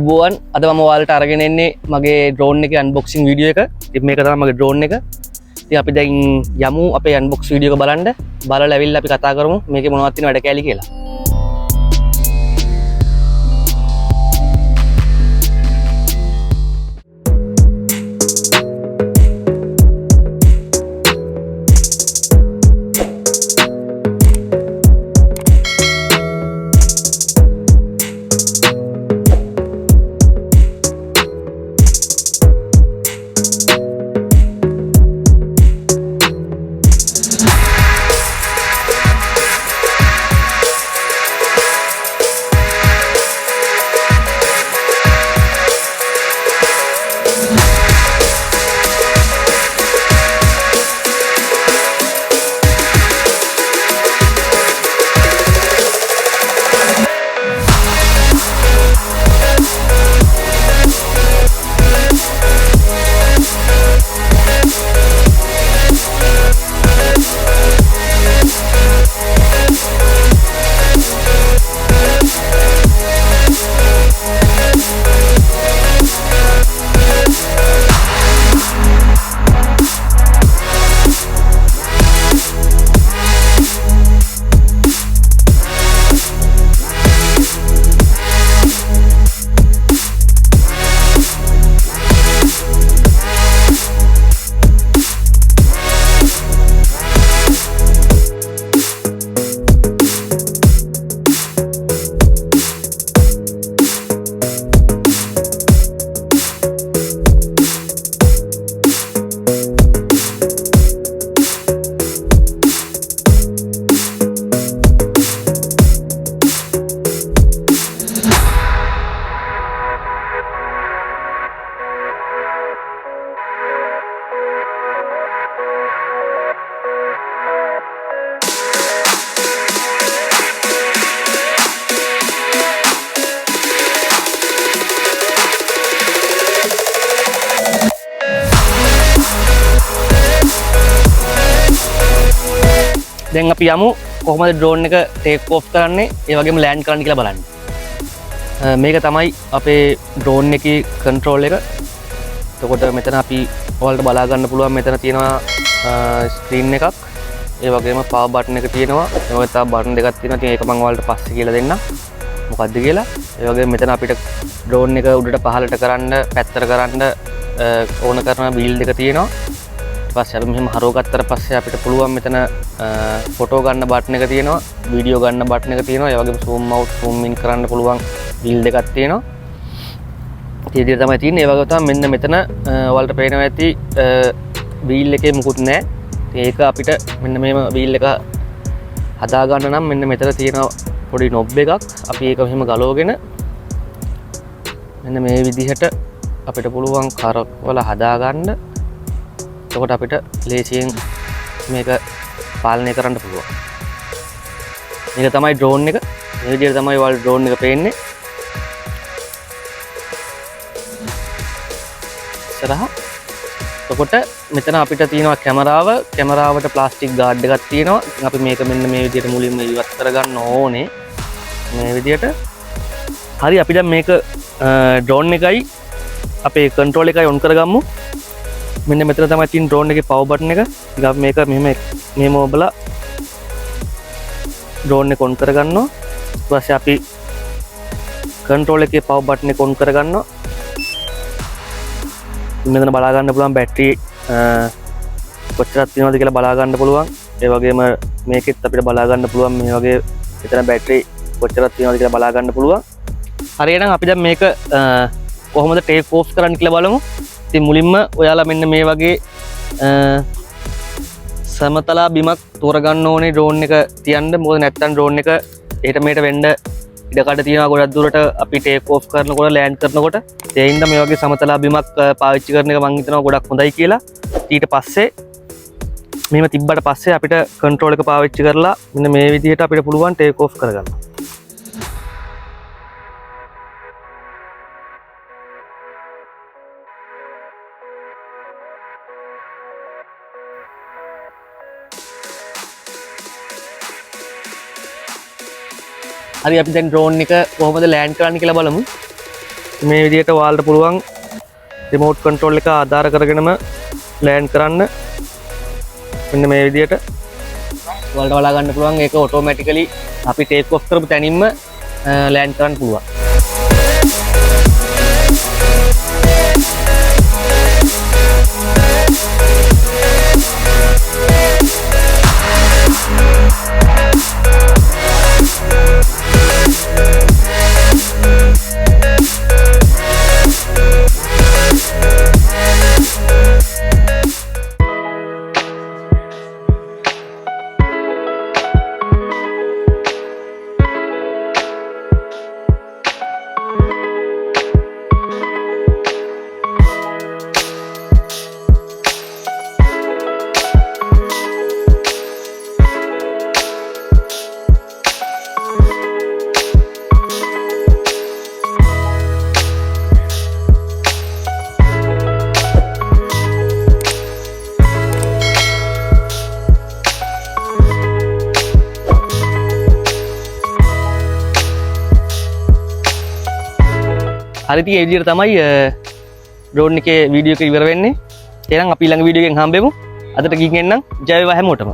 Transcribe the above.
අයුබෝවන් අද මම ඔයාලට අරගෙන එන්නේ මගේ ඩ්‍රෝන් එකේ අන්බොක්සිං වීඩියෝ එක. ඉතින් මේක තමයි මගේ ඩ්‍රෝන් එක. ඉතින් අපි දැන් යමු අපේ අන්බොක්ස් වීඩියෝ එක බලන්න. බලලා ඇවිල්ලා අපි කතා කරමු මේකේ මොනවද තියෙන වැඩ කැලි කියලා. දැන් අපි යමු කොහොමද ඩ්‍රෝන් එක ටේක් ඔෆ් කරන්නේ ඒ වගේම ලෑන්ඩ් කරන්න කියලා බලන්න. මේක තමයි අපේ ඩ්‍රෝන් එකේ කන්ට්‍රෝල් එක. එතකොට මෙතන අපි ඔයාලට බලා ගන්න පුළුවන් මෙතන තියෙනවා ස්ක්‍රීන් එකක්. ඒ වගේම පවර් බටන් එක තියෙනවා. ඒ වගේ තව බටන් දෙකක් තියෙනවා. ඉතින් ඒක මම ඔයාලට පස්සේ කියලා දෙන්නම්. මොකද්ද කියලා. ඒ වගේම මෙතන අපිට ඩ්‍රෝන් එක උඩට පහළට කරන්න, පැත්තට කරන්න ඕන කරන වීල් දෙක තියෙනවා. පස්සේ අපි මෙහෙම හරවගත්තට පස්සේ අපිට පුළුවන් මෙතන ෆොටෝ ගන්න බටන් එක තියෙනවා, වීඩියෝ ගන්න බටන් එක තියෙනවා, ඒ වගේම zoom out zoom in කරන්න පුළුවන් වීල් දෙකක් තියෙනවා. ඒ විදිහට තමයි තියෙන්නේ. ඒ වගේ තමයි මෙන්න මෙතන ඔයාලට පේනවා ඇති වීල් එකේ මුකුත් නැහැ. ඒක අපිට මෙන්න මේම වීල් එක හදා ගන්න නම් මෙන්න මෙතන තියෙන පොඩි නොබ් එකක්. අපි ඒක මෙහෙම ගලවගෙන මෙන්න මේ විදිහට අපිට පුළුවන් කරවල හදා ගන්න. එතකොට අපිට ලේසියෙන් මේක පාලනය කරන්න පුළුවන්. මේක තමයි ඩ්‍රෝන් එක. මේ විදිහට තමයි ඔයාලා ඩ්‍රෝන් එක පේන්නේ. ඉස්සරහ. එතකොට මෙතන අපිට තියෙනවා කැමරාව. කැමරාවට ප්ලාස්ටික් ගාඩ් එකක් තියෙනවා. ඉතින් අපි මේක මෙන්න මේ විදිහට මුලින්ම ඉවත් කරගන්න ඕනේ. මේ විදිහට. හරි අපි දැන් මේක ඩ්‍රෝන් එකයි අපේ කන්ට්‍රෝල් එකයි ඔන් කරගමු. මෙන්න මෙතන තමයි තියෙන ඩ්‍රෝන් එකේ පවර් බටන් එක. ටිකක් මේක මෙහෙම ඔබලා ඩ්‍රෝන් එක ඔන් කරගන්නවා. ඊට පස්සේ අපි කන්ට්‍රෝල් එකේ පවර් බටන් එක ඔන් කරගන්නවා. මෙතන බලා ගන්න පුළුවන් බැටරි කොච්චරක් තියෙනවද කියලා බලා ගන්න පුළුවන්. ඒ වගේම මේකෙත් අපිට බලා ගන්න පුළුවන් මේ වගේ මෙතන බැටරි කොච්චරක් තියෙනවද කියලා බලා ගන්න පුළුවන්. හරි එහෙනම් අපි දැන් මේක කොහොමද ටේක් ඔෆ් කරන්න කියලා බලමු. ඉතින් මුලින්ම ඔයාලා මෙන්න මේ වගේ සමතලා බිමක් තෝරගන්න ඕනේ ඩ්‍රෝන් එක තියන්න. මොකද නැත්තම් ඩ්‍රෝන් එක එහෙට මෙහෙට වෙන්න ඉඩකඩ තියෙනවා ගොඩක් දුරට අපි ටේක් ඔෆ් කරනකොට ලෑන්ඩ් කරනකොට. ඒ හින්දා මේ වගේ සමතලා බිමක් පාවිච්චි කරන එක මම හිතනවා ගොඩක් හොඳයි කියලා. ඊට පස්සේ මෙහෙම තිබ්බට පස්සේ අපිට කන්ට්‍රෝල් එක පාවිච්චි කරලා මෙන්න මේ විදිහට අපිට පුළුවන් ටේක් ඔෆ් කරගන්න. හරි අපි දැන් ඩ්‍රෝන් එක කොහොමද ලෑන්ඩ් කරන්න කියලා බලමු. මේ විදිහට ඔයාලට පුළුවන් රිමෝට් කන්ට්‍රෝල් එක ආධාර කරගෙනම ලෑන්ඩ් කරන්න. මෙන්න මේ විදිහට ඔයාලට බලා ගන්න පුළුවන් ඒක ඔටෝමැටිකලි අපි ටේක් ඔෆ් කරපු තැනින්ම ලෑන්ඩ් කරන්න පුළුවන්. හරිති ඒ විදිහට තමයි ඩ්‍රෝන් එකේ වීඩියෝ එක ඉවර වෙන්නේ. එහෙනම් අපි ඊළඟ වීඩියෝ එකෙන් හම්බෙමු. අදට ගිහින් එන්නම්. ජය වේවා හැමෝටම.